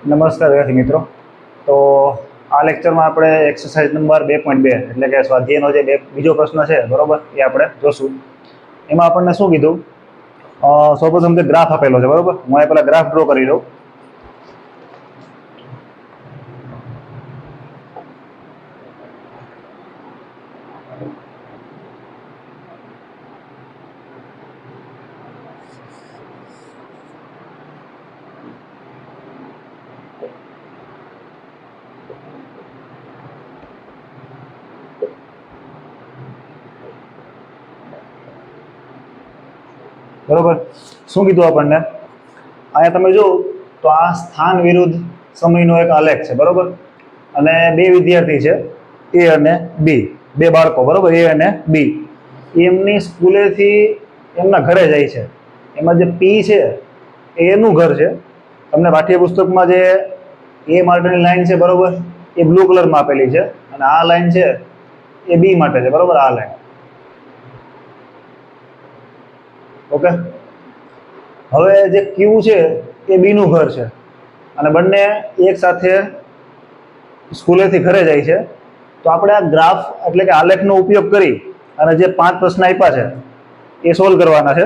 નમસ્કાર વિદ્યાર્થી મિત્રો। તો આ લેક્ચરમાં આપણે એક્સરસાઇઝ નંબર 2.2 એટલે કે સ્વાધ્યાયનો જે બીજો પ્રશ્ન છે બરોબર એ આપણે જોશું। એમાં આપણને શું કીધું, સૌપ્રથમ જે ગ્રાફ આપેલો છે બરોબર, હું આ પહેલા ગ્રાફ ડ્રો કરી લઉં। બરોબર, શું કીધું આપણને, અહીંયા તમે જો તો આ સ્થાન વિરુદ્ધ સમયનો એક આલેખ છે બરોબર, અને બે વિદ્યાર્થી છે એ અને બી, બે બાળકો બરોબર, એ અને બી, એમની સ્કૂલેથી એમના ઘરે જાય છે। એમાં જે પી છે એ એનું ઘર છે। તમને પાઠ્યપુસ્તકમાં જે એ માટેની લાઈન છે બરોબર એ બ્લુ કલરમાં આપેલી છે, અને આ લાઈન છે એ બી માટે છે બરોબર, આ લાઈન ઓકે। હવે જે ક્યુ છે એ બી નું ઘર છે, અને બંને એક સાથે સ્કૂલેથી ઘરે જાય છે। તો આપણે આ ગ્રાફ એટલે કે આલેખનો ઉપયોગ કરી અને જે 5 પ્રશ્ન આપ્યા છે એ સોલ્વ કરવાના છે।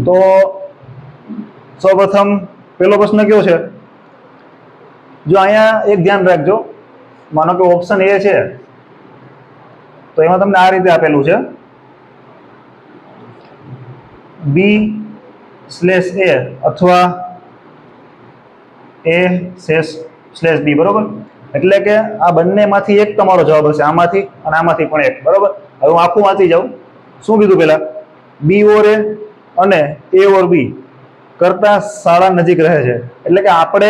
તો સૌપ્રથમ પહેલો પ્રશ્ન કયો છે, જો અહીંયા એક ધ્યાન રાખજો, માનો કે ઓપ્શન એ છે તો એમાં તમને આ રીતે આપેલું છે B/A અથવા A/B બરોબર, એટલે કે આ બંનેમાંથી એક તમારો જવાબ હશે, આમાંથી અને આમાંથી પણ એક બરોબર। હવે હું આખું વાંચી જાઉં। શું કીધું પેલા, B ઓર A અને A ઓર B કરતા શાળા નજીક રહે છે, એટલે કે આપણે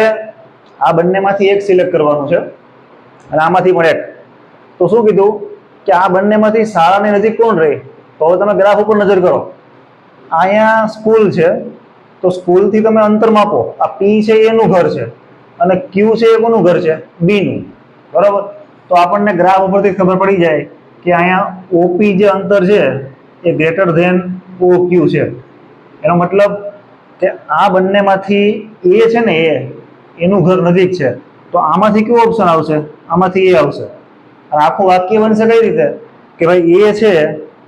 આ બંનેમાંથી એક સિલેક્ટ કરવાનું છે અને આમાંથી પણ એક। તો શું કીધું કે આ બંનેમાંથી શાળાની નજીક કોણ રહે, તો હવે તમે ગ્રાફ ઉપર નજર કરો। અહીંયા સ્કૂલ છે તો સ્કૂલથી તમે અંતર માપો, આ પી છે એનું ઘર છે અને ક્યુ છે એ કોનું ઘર છે, બી નું બરોબર। તો આપણને ગ્રાફ ઉપરથી ખબર પડી જાય કે અહીંયા ઓપી જે અંતર છે એ ગ્રેટર ધેન OQ છે। એનો મતલબ કે આ બંનેમાંથી એ છે ને એનું ઘર નજીક છે, તો આમાંથી કયો ઓપ્શન આવશે, આમાંથી એ આવશે। અને આખું વાક્ય બનશે કઈ રીતે કે ભાઈ એ છે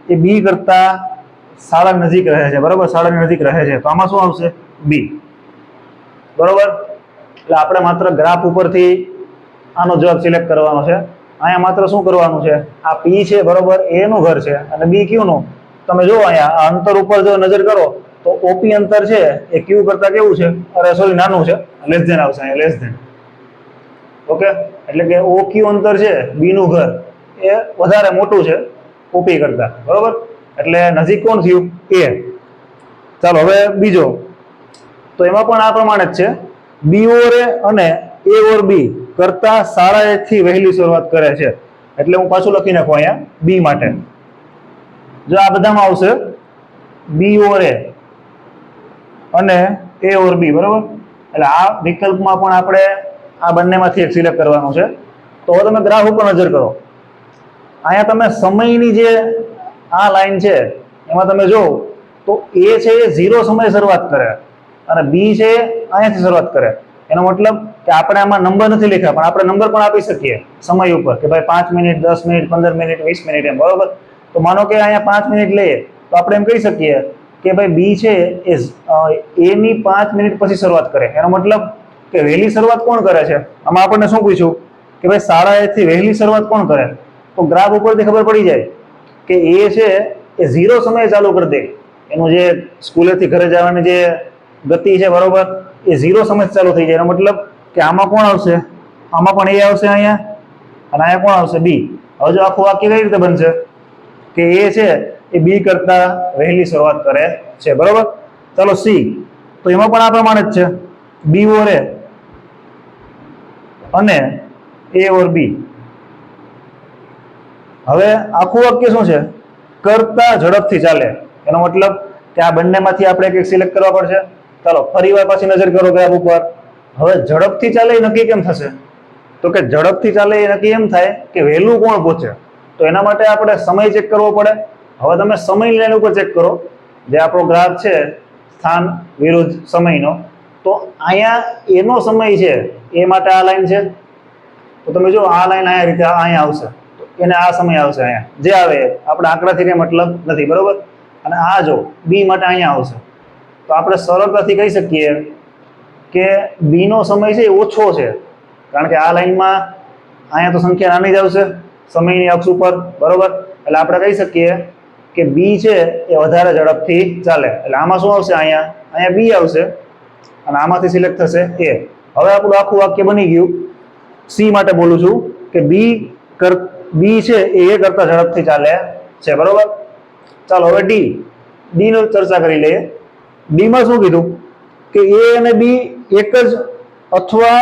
એ બી કરતા શાળા નજીક રહે છે બરોબર, શાળાની નજીક રહે છે, તો આમાં શું આવશે, બી બરોબર। એટલે આપણે માત્ર ગ્રાફ ઉપરથી આનો જવાબ સિલેક્ટ કરવાનો છે। અહીંયા માત્ર શું કરવાનું છે, આ પી છે બરોબર એનું ઘર છે અને બી ક્યુ નું। તમે જો અહીંયા આ અંતર ઉપર જો નજર કરો તો ઓપી અંતર છે એ ક્યુ કરતા કેવું છે, અરે સોરી નાનું છે, લેસ ધેન આવશે અહીંયા, લેસ ધેન ઓકે। એટલે કે OQ અંતર છે બી નું ઘર એ વધારે મોટું છે ઓપી કરતા બરોબર, એટલે નજીક કોણ થયું, એ। ચાલો હવે બીજો, તો એમાં પણ આ પ્રમાણે જ છે, બી ઓર એ અને એ ઓર બી કરતા શાળાએથી વહેલી શરૂઆત કરે છે, એટલે હું પાછું લખી નાખું અહીંયા બી માટે। જો આ બધામાં આવશે બી ઓર એ અને એ ઓર બી બરોબર, એટલે આ વિકલ્પમાં પણ આપણે આ બંનેમાંથી એક સિલેક્ટ કરવાનું છે। તો હવે તમે ગ્રાફ ઉપર નજર કરો, અહીંયા તમે સમયની જે આ લાઈન છે એમાં તમે જો તો એ છે એ 0 સમયે શરૂઆત કરે અને બી છે અહીંયાથી શરૂઆત કરે। એનો મતલબ કે આપણે આમાં નંબર નથી લખ્યા, પણ આપણે નંબર પણ આપી શકીએ સમય ઉપર કે ભાઈ 5 મિનિટ, 10 મિનિટ, 15 મિનિટ, 20 મિનિટ એમ બરોબર। તો માનો કે અહીંયા 5 મિનિટ લઈએ તો આપણે એમ કહી શકીએ કે ભાઈ બી છે એ ની 5 મિનિટ પછી શરૂઆત કરે। એનો મતલબ કે વહેલી શરૂઆત કોણ કરે છે, આમાં આપણને શું પૂછ્યું કે ભાઈ શાળાએથી વહેલી શરૂઆત કોણ કરે, તો ગ્રાફ ઉપરથી ખબર પડી જાય કે એ છે એ 0 સમયે ચાલુ કરી દે, એનું જે સ્કૂલેથી ઘરે જવાની જે ગતિ છે બરોબર એ 0 સમય ચાલુ થઈ જાય। એનો મતલબ કે આમાં કોણ આવશે, આમાં પણ એ આવશે અહીંયા, અને અહીંયા કોણ આવશે, બી। હવે જો આખું વાક્ય કઈ રીતે બનશે કે એ છે એ બી કરતા વહેલી શરૂઆત કરે છે બરોબર। ચાલો સી, તો એમાં પણ આ પ્રમાણે જ છે, બી ઓર એ અને એ ઓર બી। હવે આખું વાક્ય શું છે, કરતા ઝડપથી ચાલે, એનો મતલબ કે આ બંનેમાંથી આપણે એક સિલેક્ટ કરવા પડશે। ચાલો ફરીવાર પાછી નજર કરો ગ્રાફ ઉપર। હવે ઝડપથી ચાલે એ નક્કી કેમ થશે, તો કે ઝડપથી ચાલે એ નક્કી એમ થાય કે વહેલું કોણ પહોંચે, તો એના માટે આપણે સમય ચેક કરવો પડે। હવે તમે સમય લાઈન ઉપર ચેક કરો, જે આપણો ગ્રાફ છે સ્થાન વિરુદ્ધ સમયનો, તો અહીંયા એનો સમય છે એ માટે આ લાઈન છે, તો તમે જો આ લાઈન આ રીતે અહીંયા આવશે, તો એને આ સમય આવશે અહીંયા, જે આવે આપણે આંકડાથી કંઈ મતલબ નથી, બરોબર. અને આ જો બી માટે અહીંયા આવશે, તો આપણે સરળતાથી કહી શકીએ કે બી નો સમય છે એ ઓછો છે, કારણ કે આ લાઈનમાં અહીંયા તો સંખ્યા નાની જ આવશે સમયની અક્ષ ઉપર, બરોબર. એટલે આપણે કહી શકીએ કે બી છે એ વધારે ઝડપથી ચાલે. એટલે આમાં શું આવશે? અહીંયા બી આવશે અને આમાંથી સિલેક્ટ થશે એ. હવે આપણું આખું વાક્ય બની ગયું. સી માટે બોલું છું કે બી છે એ કરતા ઝડપથી ચાલે છે, બરોબર. ચાલો હવે ડી નો ચર્ચા કરી લઈએ. ડી માં શું કીધું કે એ અને બી એક જ અથવા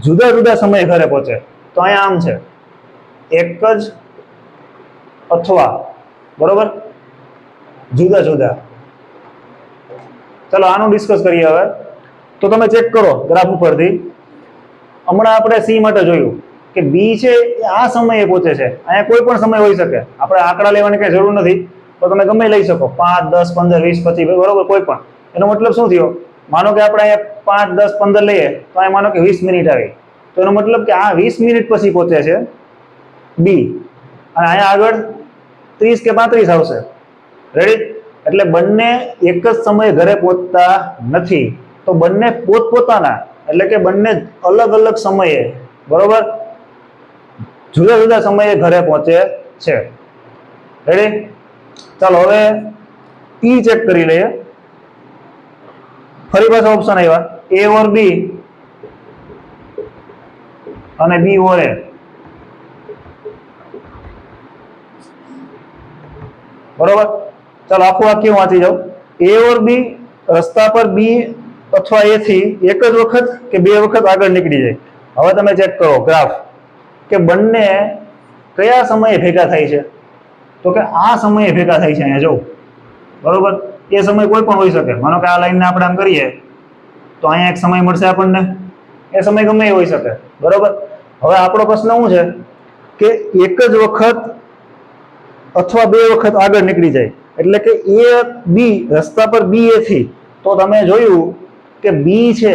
જુદા જુદા સમયે ઘરે પહોંચે. તો અહીંયા આમ છે, એક જ અથવા, બરોબર, જુદા જુદા. ચલો આનું ડિસ્કસ કરીએ હવે. તો તમે ચેક કરો ગ્રાફ ઉપરથી. હમણાં આપણે સી માટે જોયું કે બી છે આ સમયે પહોંચે છે. અહીંયા કોઈ પણ સમય હોઈ શકે, આપણે આંકડા લેવાની કઈ જરૂર નથી, તો તમે ગમે લઈ શકો, 5, 10, 15, 20, 25, બરોબર, કોઈ પણ. એનો મતલબ શું થયો? માનો કે આપણે અહીંયા 5, 10, 15 લઈએ, તો અહીંયા માનો કે 20 મિનિટ આવી, તો એનો મતલબ કે આ 20 મિનિટ પછી પહોંચે છે બી, અને અહીંયા આગળ 30 કે 35 આવશે. રેડી? એટલે બંને એક જ સમયે ઘરે પહોંચતા નથી, તો બંને પોતપોતાના, એટલે કે બંને અલગ અલગ સમયે, બરોબર, જુદા જુદા સમયે ઘરે પહોંચે છે. રેડી? ચાલો હવે ઈ ચેક કરી લઈએ. ફરી પાછા ઓપ્શન આવ્યા, એ ઓર બી અને બી ઓર એ. બરોબર. ચાલો આખું વાક્ય વાંચી જાઉં. એ ઓર બી રસ્તા પર બી અથવા એ થી એક જ વખત કે બે વખત આગળ નીકળી જાય. હવે તમે ચેક કરો ગ્રાફ કે બંને કયા સમયે ભેગા થાય છે. તો કે આ સમયે ભેગા થાય છે. અહીંયા જો, બરોબર, એ સમય કોઈ પણ હોઈ શકે. માનો કે આ લાઈનને આપણે આમ કરીએ તો અહીંયા એક સમય મળશે આપણને, એ સમય ગમે એ હોઈ શકે, બરોબર. હવે આપણો પ્રશ્ન શું છે કે એક જ વખત અથવા બે વખત આગળ નીકળી જાય, એટલે કે એ બી રસ્તા પર બી એ થી. તો તમે જોયું કે બી છે,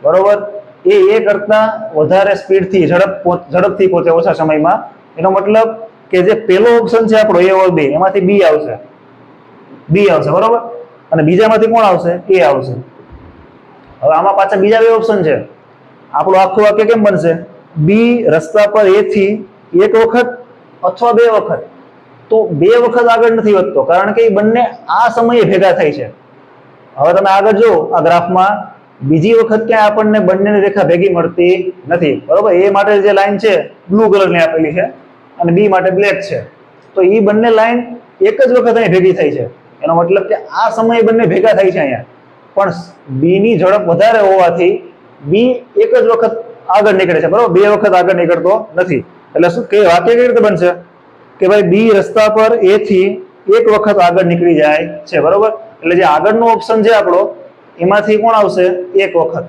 બરોબર, એ કરતા વધારે સ્પીડથી ઝડપથી પહોંચે ઓછા સમયમાં. એનો મતલબ કે જે પહેલો ઓપ્શન છે આપણો એ ઓર બી, એમાંથી બી આવશે, બરોબર, અને બીજામાંથી કોણ આવશે? એ આવશે. હવે આમાં પાછા બીજા બે ઓપ્શન છે. આપણું આખું વાક્ય કેમ બનશે? બી રસ્તા પર એ થી એક વખત અથવા બે વખત. તો બે વખત આગળ નથી વધતો, કારણ કે એ બંને આ સમયે ભેગા થાય છે. હવે તમે આગળ જો આ ગ્રાફમાં, બીજી વખત ક્યાં આપણને બંનેની રેખા ભેગી મળતી નથી, બરોબર. એ માટે જે લાઈન છે બ્લુ કલરની આપેલી છે અને બી માટે બ્લેક છે. તો એ બંને લાઈન એક જ વખત અહીં ભેગી થાય છે. એનો મતલબ કે આ સમયે બંને ભેગા થાય છે અહીંયા, પણ બી ની ઝડપ વધારે હોવાથી બી એક જ વખત આગળ નીકળે છે, બરોબર, બે વખત આગળ નીકળતો નથી. એટલે શું કે વાક્ય કેવી રીતે બનશે કે ભાઈ બી રસ્તા પર એ થી એક વખત આગળ નીકળી જાય છે, બરોબર. એટલે જે આગળનો ઓપ્શન છે આપણો, એમાંથી કોણ આવશે? એક વખત.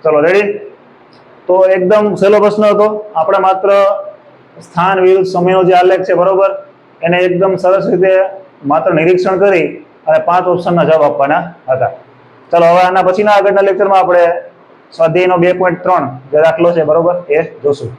ચલો રેડી? તો એકદમ સહેલો પ્રશ્ન હતો. આપણે માત્ર સ્થાન વિરુદ્ધ સમયનો જે આલેખ છે, બરોબર, એને એકદમ સરસ રીતે માત્ર નિરીક્ષણ કરી અને 5 ઓપ્શનના જવાબ આપવાના હતા. ચલો હવે આના પછીના આગળના લેક્ચરમાં આપણે સ્વાધ્યાયનો 2.3 જે દાખલો છે, બરોબર, એ જોશું.